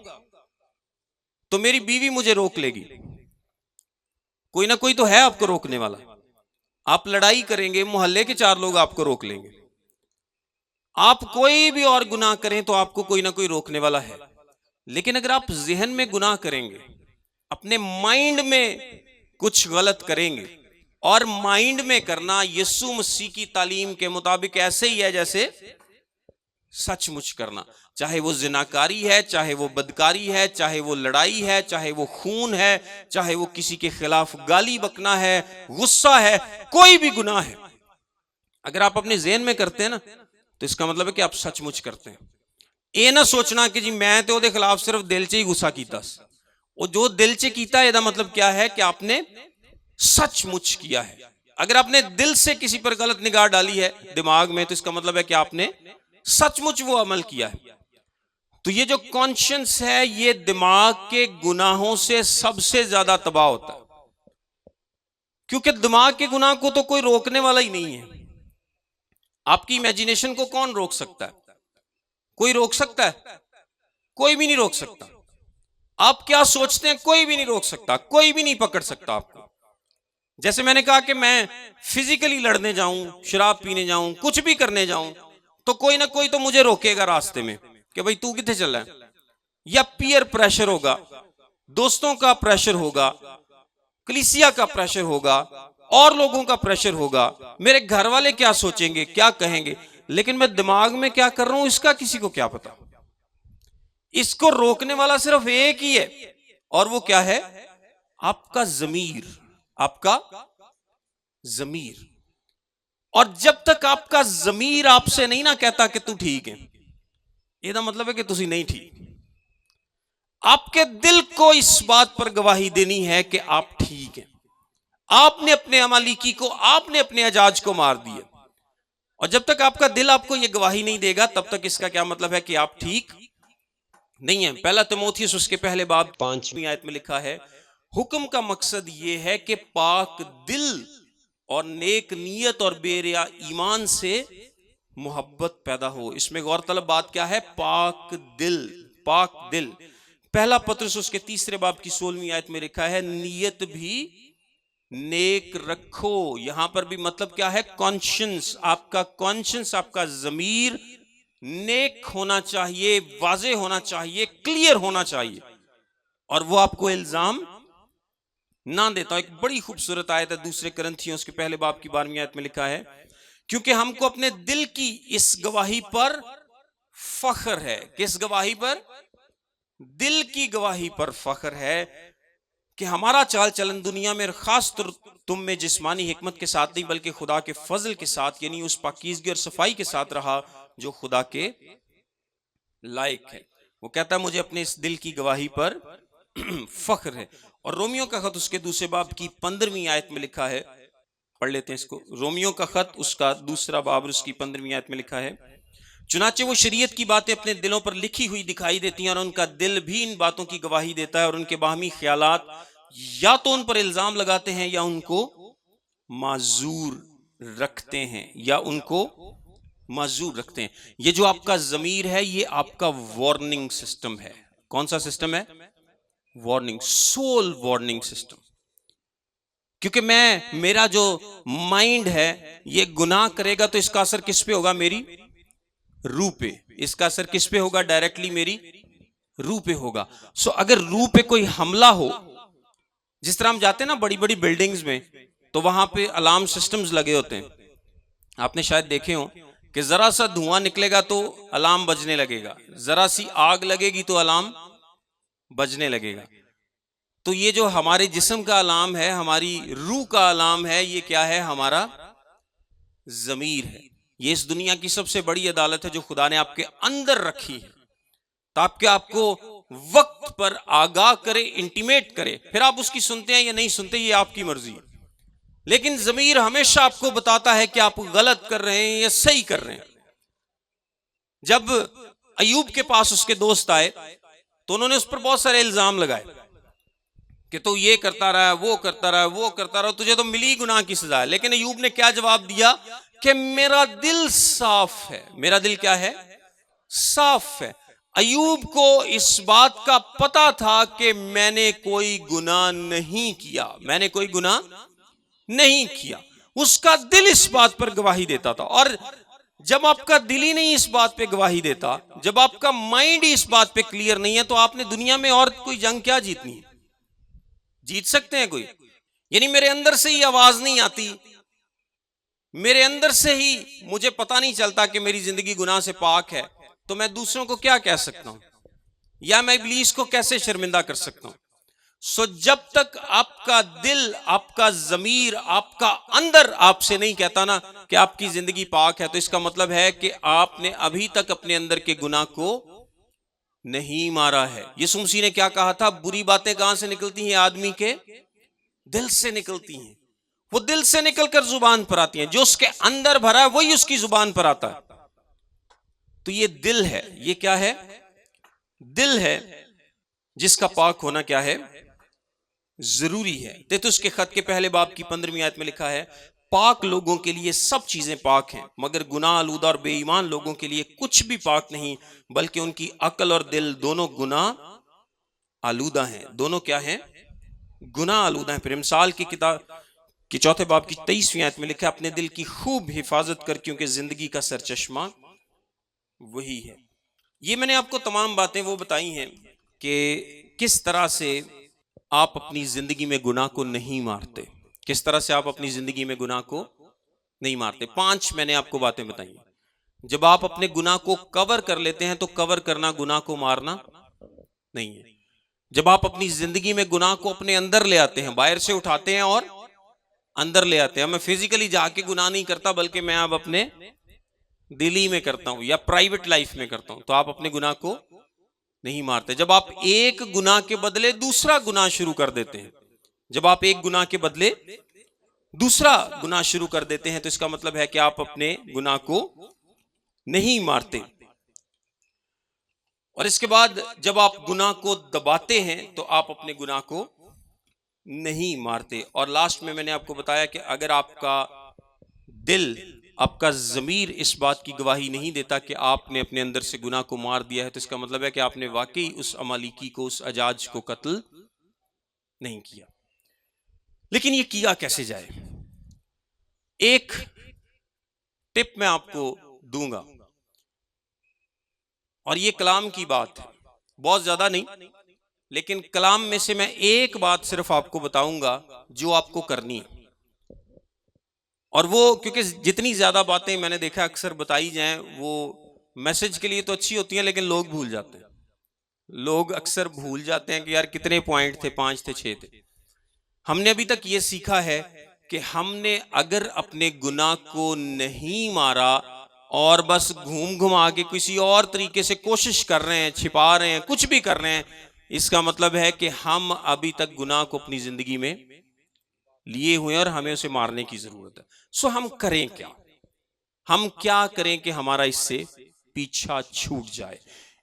تو میری بیوی مجھے روک لے گی، کوئی نہ کوئی تو ہے آپ کو روکنے والا۔ آپ لڑائی کریں گے، محلے کے 4 لوگ آپ کو روک لیں گے۔ آپ کوئی بھی اور گناہ کریں تو آپ کو کوئی نہ کوئی روکنے والا ہے۔ لیکن اگر آپ ذہن میں گناہ کریں گے، اپنے مائنڈ میں کچھ غلط کریں گے، اور مائنڈ میں کرنا یسوع مسیح کی تعلیم کے مطابق ایسے ہی ہے جیسے سچ مچ کرنا، چاہے وہ زناکاری ہے، چاہے وہ بدکاری ہے، چاہے وہ لڑائی ہے، چاہے وہ خون ہے، چاہے وہ کسی کے خلاف گالی بکنا ہے، غصہ ہے، کوئی بھی گناہ ہے، اگر آپ اپنے ذہن میں کرتے ہیں نا تو اس کا مطلب ہے کہ آپ سچ مچ کرتے ہیں۔ یہ نہ سوچنا کہ جی میں تو دے خلاف صرف دل چ ہی غصہ کیتا، وہ جو دل چ کیتا ہے، یہ مطلب کیا ہے کہ آپ نے سچ مچ کیا ہے۔ اگر آپ نے دل سے کسی پر غلط نگاہ ڈالی ہے دماغ میں، تو اس کا مطلب ہے کہ آپ نے سچ مچ وہ عمل کیا ہے۔ تو یہ جو کانشنس ہے یہ دماغ کے گناہوں سے سب سے زیادہ تباہ ہوتا ہے، کیونکہ دماغ کے گناہ کو تو کوئی روکنے والا ہی نہیں ہے۔ آپ کی امیجینیشن کو کون روک سکتا ہے؟ کوئی روک سکتا ہے؟ کوئی بھی نہیں روک سکتا۔ آپ کیا سوچتے ہیں کوئی بھی نہیں روک سکتا، کوئی بھی نہیں پکڑ سکتا آپ کو۔ جیسے میں نے کہا کہ میں فزیکلی لڑنے جاؤں، شراب پینے جاؤں، کچھ بھی کرنے جاؤں تو کوئی نہ کوئی تو مجھے روکے گا راستے میں کہ بھئی تو کدھر چل رہا ہے، یا پیئر پریشر ہوگا دوستوں کا پریشر ہوگا، کلیسیا کا پریشر ہوگا، اور لوگوں کا پریشر ہوگا، میرے گھر والے کیا سوچیں گے، کیا کہیں گے، لیکن میں دماغ میں کیا کر رہا ہوں اس کا کسی کو کیا پتا۔ اس کو روکنے والا صرف ایک ہی ہے، اور وہ کیا ہے؟ آپ کا ضمیر، آپ کا ضمیر۔ اور جب تک آپ کا ضمیر آپ سے نہیں نہ کہتا کہ تو ٹھیک ہے، یہ دا مطلب ہے کہ تسی نہیں ٹھیک۔ آپ کے دل کو اس بات پر گواہی دینی ہے کہ آپ ٹھیک ہیں۔ آپ نے اپنے عمالیکی کو، آپ نے اپنے اجاج کو مار دیا، اور جب تک آپ کا دل آپ کو یہ گواہی نہیں دے گا تب تک اس کا کیا مطلب ہے کہ آپ ٹھیک نہیں ہیں۔ پہلا تیموتھیوس اس کے پہلے باب 5ویں آیت میں لکھا ہے، حکم کا مقصد یہ ہے کہ پاک دل اور نیک نیت اور بے ریا ایمان سے محبت پیدا ہو۔ اس میں غور طلب بات کیا ہے؟ پاک دل، پاک دل۔ پہلا پترس اس کے 3 باب کی 16ویں آیت میں لکھا ہے، نیت بھی نیک رکھو۔ یہاں پر بھی مطلب کیا ہے؟ کانشنس، آپ کا کانشنس، آپ کا ضمیر نیک ہونا چاہیے، واضح ہونا چاہیے، کلیئر ہونا چاہیے، اور وہ آپ کو الزام نہ دیتا۔ ایک بڑی خوبصورت آیت ہے 2 کرنتھیوں اس کے پہلے باب کی 12ویں آیت میں لکھا ہے، کیونکہ ہم کو اپنے دل کی اس گواہی پر فخر ہے۔ کس گواہی پر؟ دل کی گواہی پر فخر ہے کہ ہمارا چال چلن دنیا میں، خاص طور تم میں، جسمانی حکمت کے ساتھ نہیں بلکہ خدا کے فضل کے ساتھ، یعنی اس پاکیزگی اور صفائی کے ساتھ رہا جو خدا کے لائق ہے۔ وہ کہتا ہے مجھے اپنے اس دل کی گواہی پر فخر ہے۔ اور رومیوں کا خط اس کے 2 باب کی 15ویں آیت میں لکھا ہے، پڑھ لیتے ہیں اس کو۔ رومیوں کا خط اس کا 2 باب اور اس کی 15ویں آیت میں لکھا ہے، چنانچہ وہ شریعت کی باتیں اپنے دلوں پر لکھی ہوئی دکھائی دیتی ہیں، اور ان کا دل بھی ان باتوں کی گواہی دیتا ہے، اور ان کے باہمی خیالات یا تو ان پر الزام لگاتے ہیں یا ان کو معذور رکھتے ہیں، یا ان کو معذور رکھتے ہیں۔ یہ جو آپ کا ضمیر ہے یہ آپ کا وارننگ سسٹم ہے۔ کون سا سسٹم ہے؟ Warning, civil warning system. کیونکہ میرا جو مائنڈ ہے یہ گناہ کرے گا تو اس کا اثر کس پہ ہوگا؟ میری روح پہ۔ اس کا اثر کس پہ ہوگا؟ ڈائریکٹلی میری روح پہ ہوگا۔ سو اگر روح پہ کوئی حملہ ہو، جس طرح ہم جاتے ہیں نا بڑی بڑی بلڈنگز میں، تو وہاں پہ الارم سسٹمز لگے ہوتے ہیں، آپ نے شاید دیکھے ہوں کہ ذرا سا دھواں نکلے گا تو الارم بجنے لگے گا، ذرا سی آگ لگے گی تو الارم بجنے لگے گا۔ تو یہ جو ہمارے جسم کا الارم ہے، ہماری روح کا الارم ہے، یہ کیا ہے؟ ہمارا ضمیر ہے۔ یہ اس دنیا کی سب سے بڑی عدالت ہے جو خدا نے آپ کے اندر رکھی ہے، تاکہ آپ کو وقت پر آگاہ کرے، انٹیمیٹ کرے۔ پھر آپ اس کی سنتے ہیں یا نہیں سنتے، یہ آپ کی مرضی ہے، لیکن ضمیر ہمیشہ آپ کو بتاتا ہے کہ آپ غلط کر رہے ہیں یا صحیح کر رہے ہیں۔ جب ایوب کے پاس اس کے دوست آئے تو انہوں نے اس پر بہت سارے الزام لگائے کہ تو یہ کرتا رہا ہے، وہ کرتا رہا ہے، وہ کرتا رہا، تجھے تو ملی گناہ کی سزا ہے۔ لیکن ایوب نے کیا جواب دیا؟ کہ میرا دل صاف ہے۔ میرا دل کیا ہے؟ صاف ہے۔ ایوب کو اس بات کا پتا تھا کہ میں نے کوئی گناہ نہیں کیا، میں نے کوئی گناہ نہیں کیا۔ اس کا دل اس بات پر گواہی دیتا تھا، اور جب آپ کا دل ہی نہیں اس بات پہ گواہی دیتا، جب آپ کا مائنڈ ہی اس بات پہ کلیئر نہیں ہے، تو آپ نے دنیا میں اور کوئی جنگ کیا جیتنی ہے؟ جیت سکتے ہیں کوئی؟ یعنی میرے اندر سے ہی آواز نہیں آتی، میرے اندر سے ہی مجھے پتا نہیں چلتا کہ میری زندگی گناہ سے پاک ہے، تو میں دوسروں کو کیا کہہ سکتا ہوں، یا میں ابلیس کو کیسے شرمندہ کر سکتا ہوں؟ سو جب تک آپ کا دل، آپ کا ضمیر، آپ کا اندر آپ سے نہیں کہتا نا کہ آپ کی زندگی پاک ہے، تو اس کا مطلب ہے کہ آپ نے ابھی تک اپنے اندر کے گناہ کو نہیں مارا ہے۔ یسوع مسیح نے کیا کہا تھا؟ بری باتیں کہاں سے نکلتی ہیں؟ آدمی کے دل سے نکلتی ہیں۔ وہ دل سے نکل کر زبان پر آتی ہیں، جو اس کے اندر بھرا ہے وہی اس کی زبان پر آتا ہے۔ تو یہ دل ہے، یہ کیا ہے؟ دل ہے، جس کا پاک ہونا کیا ہے؟ ضروری ہے۔ تیتوس کے خط کے پہلے باب کی 15ویں آیت میں لکھا ہے، پاک لوگوں کے لیے سب چیزیں پاک ہیں، مگر گناہ آلودہ اور بے ایمان لوگوں کے لیے کچھ بھی پاک نہیں، بلکہ ان کی عقل اور دل دونوں گناہ آلودہ ہیں۔ دونوں کیا ہیں؟ گناہ آلودہ ہیں۔ پھر امثال کی کتاب کی 4 باب کی 23ویں آیت میں لکھا ہے، اپنے دل کی خوب حفاظت کر، کیونکہ زندگی کا سرچشمہ وہی ہے۔ یہ میں نے آپ کو تمام باتیں وہ بتائی ہیں کہ کس طرح سے آپ اپنی زندگی میں گناہ کو نہیں مارتے. کس طرح سے آپ اپنی زندگی میں گناہ کو نہیں مارتے؟ 5 میں نے آپ کو باتیں بتائی. جب آپ اپنے گناہ کو کور کر لیتے ہیں تو کور کرنا گناہ کو مارنا نہیں ہے. جب آپ اپنی زندگی میں گناہ کو اپنے اندر لے آتے ہیں، باہر سے اٹھاتے ہیں اور اندر لے آتے ہیں. میں فزیکلی جا کے گناہ نہیں کرتا، بلکہ میں اب اپنے دلی میں کرتا ہوں یا پرائیویٹ لائف میں کرتا ہوں، تو آپ اپنے گناہ کو نہیں مارتے. جب آپ ایک گناہ کے بدلے دوسرا گناہ شروع کر دیتے ہیں، جب آپ ایک گناہ کے بدلے دوسرا گناہ شروع کر دیتے ہیں، تو اس کا مطلب ہے کہ آپ اپنے گناہ کو نہیں مارتے. اور اس کے بعد جب آپ گناہ کو دباتے ہیں تو آپ اپنے گناہ کو نہیں مارتے. اور لاسٹ میں نے آپ کو بتایا کہ اگر آپ کا دل، آپ کا ضمیر اس بات کی گواہی نہیں دیتا کہ آپ نے اپنے اندر سے گناہ کو مار دیا ہے، تو اس کا مطلب ہے کہ آپ نے واقعی اس عمالیکی کو، اس اجاج کو قتل نہیں کیا. لیکن یہ کیا کیسے جائے؟ ایک ٹپ میں آپ کو دوں گا، اور یہ کلام کی بات ہے، بہت زیادہ نہیں، لیکن کلام میں سے میں ایک بات صرف آپ کو بتاؤں گا جو آپ کو کرنی ہے. اور وہ کیونکہ جتنی زیادہ باتیں میں نے دیکھا اکثر بتائی جائیں، وہ میسج کے لیے تو اچھی ہوتی ہیں، لیکن لوگ بھول جاتے ہیں. لوگ اکثر بھول جاتے ہیں کہ یار کتنے پوائنٹ تھے، 5 تھے، 6 تھے. ہم نے ابھی تک یہ سیکھا ہے کہ ہم نے اگر اپنے گناہ کو نہیں مارا اور بس گھوم گھما کے کسی اور طریقے سے کوشش کر رہے ہیں، چھپا رہے ہیں، کچھ بھی کر رہے ہیں، اس کا مطلب ہے کہ ہم ابھی تک گناہ کو اپنی زندگی میں لیے ہوئے ہیں اور ہمیں اسے مارنے کی ضرورت ہے. سو ہم کریں کیا؟ ہم کیا کریں کہ ہمارا اس سے پیچھا چھوٹ جائے؟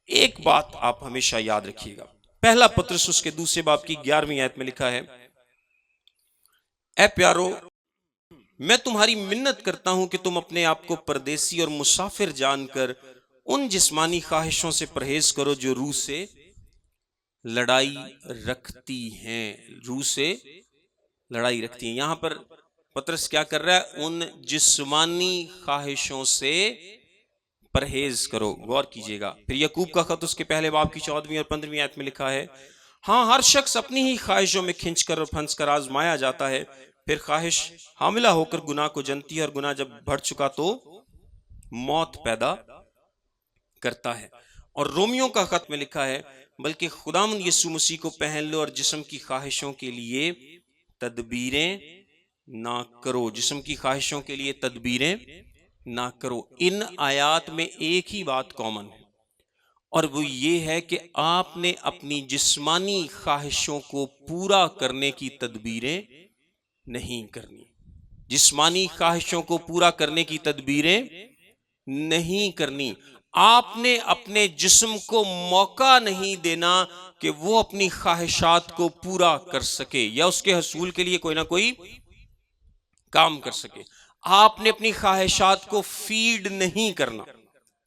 ایک بات آپ ہمیشہ یاد رکھیے گا. پہلا پطرس اس کے دوسرے باب کی 11ویں آیت میں لکھا ہے، اے پیارو، میں تمہاری منت کرتا ہوں کہ تم اپنے آپ کو پردیسی اور مسافر جان کر ان جسمانی خواہشوں سے پرہیز کرو جو روح سے لڑائی رکھتی ہیں. روح سے لڑائی رکھتی ہیں. یہاں پر پطرس کیا کر رہا ہے؟ ان جسمانی خواہشوں سے پرہیز کرو. غور کیجئے گا. پھر یعقوب کا خط اس کے پہلے باب کی 14ویں اور 15ویں آیت میں لکھا ہے، ہاں ہر شخص اپنی ہی خواہشوں میں کھنچ کر اور پھنس کر آزمایا جاتا ہے، پھر خواہش حاملہ ہو کر گناہ کو جنتی ہے، اور گناہ جب بڑھ چکا تو موت پیدا کرتا ہے. اور رومیوں کا خط میں لکھا ہے، بلکہ خداوند یسوع مسیح کو پہن لو اور جسم کی خواہشوں کے لیے تدبیریں نہ کرو. جسم کی خواہشوں کے لیے تدبیریں نہ کرو. ان آیات میں ایک ہی بات کامن ہے، اور وہ یہ ہے کہ آپ نے اپنی جسمانی خواہشوں کو پورا کرنے کی تدبیریں نہیں کرنی. جسمانی خواہشوں کو پورا کرنے کی تدبیریں نہیں کرنی. آپ نے اپنے جسم کو موقع نہیں دینا کہ وہ اپنی خواہشات کو پورا کر سکے یا اس کے حصول کے لیے کوئی نہ کوئی کام کر سکے. آپ نے اپنی خواہشات کو فیڈ نہیں کرنا.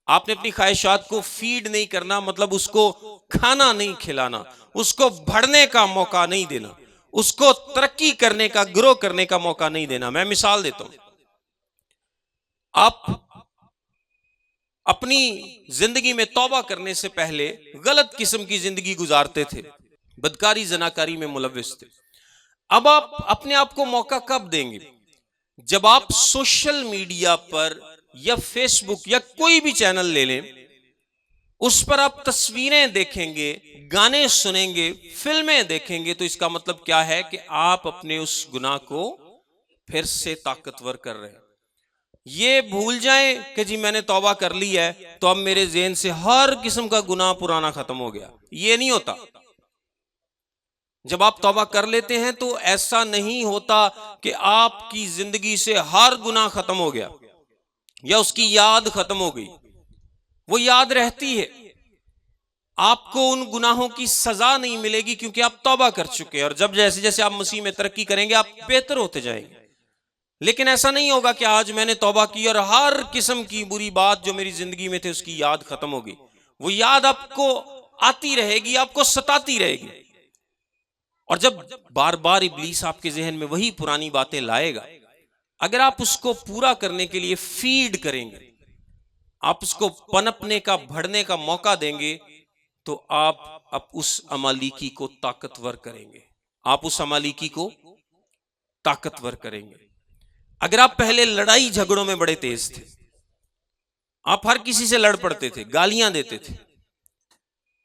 آپ نے اپنی خواہشات کو فیڈ نہیں کرنا، مطلب اس کو کھانا نہیں کھلانا، اس کو بڑھنے کا موقع نہیں دینا، اس کو ترقی کرنے کا، گرو کرنے کا موقع نہیں دینا. میں مثال دیتا ہوں. آپ اپنی زندگی میں توبہ کرنے سے پہلے غلط قسم کی زندگی گزارتے تھے، بدکاری زناکاری میں ملوث تھے. اب آپ اپنے آپ کو موقع کب دیں گے؟ جب آپ سوشل میڈیا پر یا فیس بک یا کوئی بھی چینل لے لیں، اس پر آپ تصویریں دیکھیں گے، گانے سنیں گے، فلمیں دیکھیں گے، تو اس کا مطلب کیا ہے کہ آپ اپنے اس گناہ کو پھر سے طاقتور کر رہے ہیں. یہ بھول جائیں کہ جی میں نے توبہ کر لی ہے تو اب میرے ذہن سے ہر قسم کا گناہ پرانا ختم ہو گیا. یہ نہیں ہوتا. جب آپ توبہ کر لیتے ہیں تو ایسا نہیں ہوتا کہ آپ کی زندگی سے ہر گناہ ختم ہو گیا یا اس کی یاد ختم ہو گئی. وہ یاد رہتی ہے. آپ کو ان گناہوں کی سزا نہیں ملے گی کیونکہ آپ توبہ کر چکے ہیں، اور جب جیسے جیسے آپ مسیح میں ترقی کریں گے آپ بہتر ہوتے جائیں گے. لیکن ایسا نہیں ہوگا کہ آج میں نے توبہ کی اور ہر قسم کی بری بات جو میری زندگی میں تھے اس کی یاد ختم ہو گئی. وہ یاد آپ کو آتی رہے گی، آپ کو ستاتی رہے گی. اور جب بار بار ابلیس آپ کے ذہن میں وہی پرانی باتیں لائے گا، اگر آپ اس کو پورا کرنے کے لیے فیڈ کریں گے، آپ اس کو پنپنے کا، بڑھنے کا موقع دیں گے، تو آپ اب اس عمالیکی کو طاقتور کریں گے. آپ اس امالیکی کو طاقتور کریں گے۔ اگر آپ پہلے لڑائی جھگڑوں میں بڑے تیز تھے، آپ ہر کسی سے لڑ پڑتے تھے، گالیاں دیتے تھے،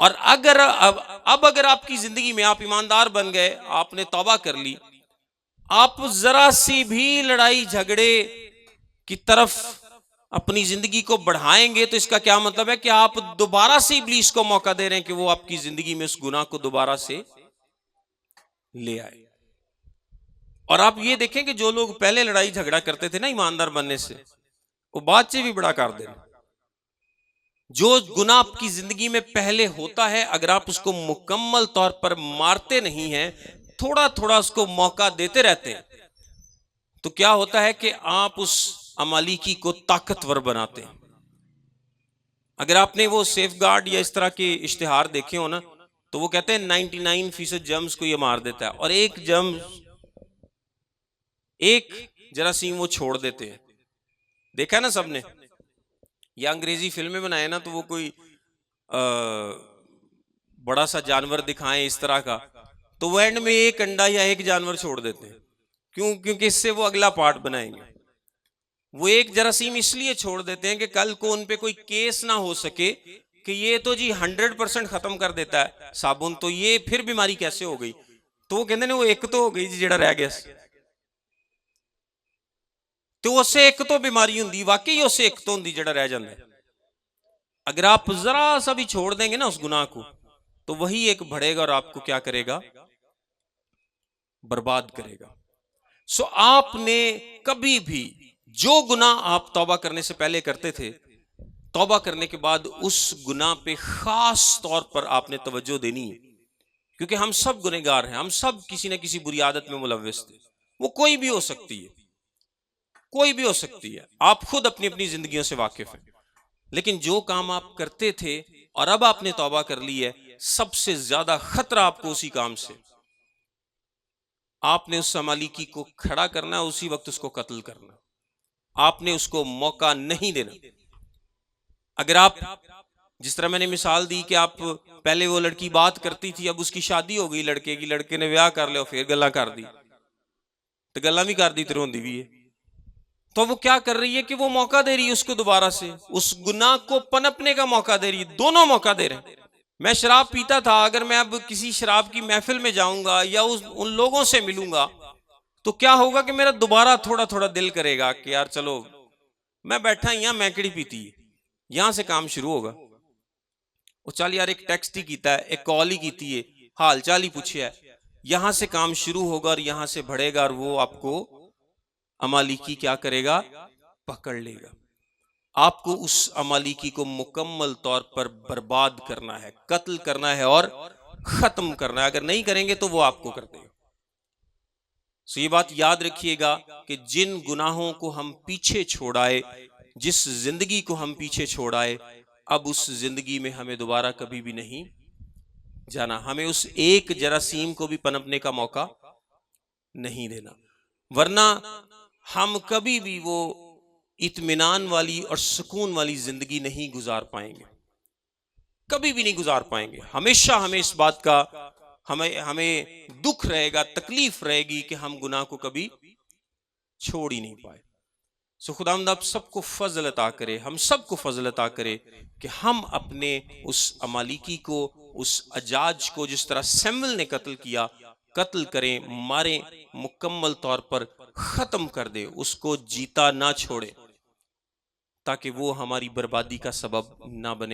اور اگر آپ کی زندگی میں آپ ایماندار بن گئے، آپ نے توبہ کر لی، آپ ذرا سی بھی لڑائی جھگڑے کی طرف اپنی زندگی کو بڑھائیں گے، تو اس کا کیا مطلب ہے کہ آپ دوبارہ سے ابلیس کو موقع دے رہے ہیں کہ وہ آپ کی زندگی میں اس گناہ کو دوبارہ سے لے آئے۔ اور آپ یہ دیکھیں کہ جو لوگ پہلے لڑائی جھگڑا کرتے تھے نا ایماندار بننے سے، وہ بعد سے بھی بڑا کر دیں۔ جو گناہ آپ کی زندگی میں پہلے ہوتا ہے، اگر آپ اس کو مکمل طور پر مارتے نہیں ہیں، تھوڑا تھوڑا اس کو موقع دیتے رہتے ہیں، تو کیا ہوتا ہے کہ آپ اس امالیکی کو طاقتور بناتے ہیں۔ اگر آپ نے وہ سیف گارڈ یا اس طرح کے اشتہار دیکھے ہو نا، تو وہ کہتے ہیں 99% جرمز کو یہ مار دیتا ہے، اور ایک جراثیم وہ چھوڑ دیتے ہیں۔ دیکھا نا سب نے، یا انگریزی فلمیں بنائے نا تو وہ کوئی بڑا سا جانور دکھائیں اس طرح کا، تو وہ اینڈ میں ایک انڈا یا ایک جانور چھوڑ دیتے ہیں۔ کیونکہ اس سے وہ اگلا پارٹ بنائیں گے۔ وہ ایک جراثیم اس لیے چھوڑ دیتے ہیں کہ کل کو ان پہ کوئی کیس نہ ہو سکے کہ یہ تو جی 100% ختم کر دیتا ہے صابن، تو یہ پھر بیماری کیسے ہو گئی؟ تو وہ کہتے ہیں وہ ایک تو ہو گئی جی جڑا رہ گیا، تو اس سے ایک تو بیماری ہوندی، واقعی اس سے ایک تو ہوندی جڑا رہ جاندے۔ اگر آپ ذرا سا بھی چھوڑ دیں گے نا اس گناہ کو، تو وہی ایک بڑھے گا اور آپ کو کیا کرے گا؟ برباد کرے گا۔ سو آپ نے کبھی بھی جو گناہ آپ توبہ کرنے سے پہلے کرتے تھے، توبہ کرنے کے بعد اس گناہ پہ خاص طور پر آپ نے توجہ دینی ہے، کیونکہ ہم سب گنہگار ہیں، ہم سب کسی نہ کسی بری عادت میں ملوث تھے۔ وہ کوئی بھی ہو سکتی ہے، کوئی بھی ہو سکتی ہے، آپ خود اپنی اپنی زندگیوں سے واقف ہیں، لیکن جو کام آپ کرتے تھے اور اب آپ نے توبہ کر لی ہے، سب سے زیادہ خطرہ آپ کو اسی کام سے۔ آپ نے اس امالیکی کو کھڑا کرنا، اسی وقت اس کو قتل کرنا، آپ نے اس کو موقع نہیں دینا۔ اگر آپ، جس طرح میں نے مثال دی کہ آپ پہلے وہ لڑکی بات کرتی تھی، اب اس کی شادی ہو گئی لڑکے کی، لڑکے نے بیاہ کر لیا، پھر گلاں کر دی، تو گلاں بھی کر دی تے روندی بھی ہے، تو وہ کیا کر رہی ہے کہ وہ موقع دے رہی ہے اس کو دوبارہ سے، اس گناہ کو پنپنے کا موقع دے رہی ہے، دونوں موقع دے رہے ہیں۔ میں شراب پیتا تھا، اگر میں اب کسی شراب کی محفل میں جاؤں گا یا ان لوگوں سے ملوں گا، تو کیا ہوگا کہ میرا دوبارہ تھوڑا تھوڑا دل کرے گا کہ یار چلو میں بیٹھا ہی ہاں، میں کیڑی پیتی ہے، یہاں سے کام شروع ہوگا۔ وہ چل یار ایک ٹیکسٹ ہی کیتا ہے، ایک کال ہی کیتی ہے، حال چال ہی پوچھے ہے، یہاں سے کام شروع ہوگا اور یہاں سے بڑھے گا، اور وہ آپ کو امالیکی کیا کرے گا؟ پکڑ لے گا۔ آپ کو اس امالیکی کو مکمل طور پر برباد کرنا ہے، قتل کرنا ہے اور ختم کرنا ہے۔ اگر نہیں کریں گے تو وہ آپ کو کر دے گا۔ سو یہ بات یاد رکھیے گا کہ جن گناہوں کو ہم پیچھے چھوڑ آئے، جس زندگی کو ہم پیچھے چھوڑ آئے، اب اس زندگی میں ہمیں دوبارہ کبھی بھی نہیں جانا، ہمیں اس ایک جراثیم کو بھی پنپنے کا موقع نہیں دینا، ورنہ ہم کبھی بھی وہ اطمینان والی اور سکون والی زندگی نہیں گزار پائیں گے، کبھی بھی نہیں گزار پائیں گے۔ ہمیشہ ہمیں اس بات کا ہمیں دکھ رہے گا، تکلیف رہے گی کہ ہم گناہ کو کبھی چھوڑ ہی نہیں پائے۔ سو خداوند آپ سب کو فضل عطا کرے، ہم سب کو فضل عطا کرے کہ ہم اپنے اس امالیکی کو، اس اجاج کو جس طرح سیمول نے قتل کیا، قتل کریں، ماریں، مکمل طور پر ختم کر دے، اس کو جیتا نہ چھوڑے، تاکہ وہ ہماری بربادی کا سبب نہ بنے۔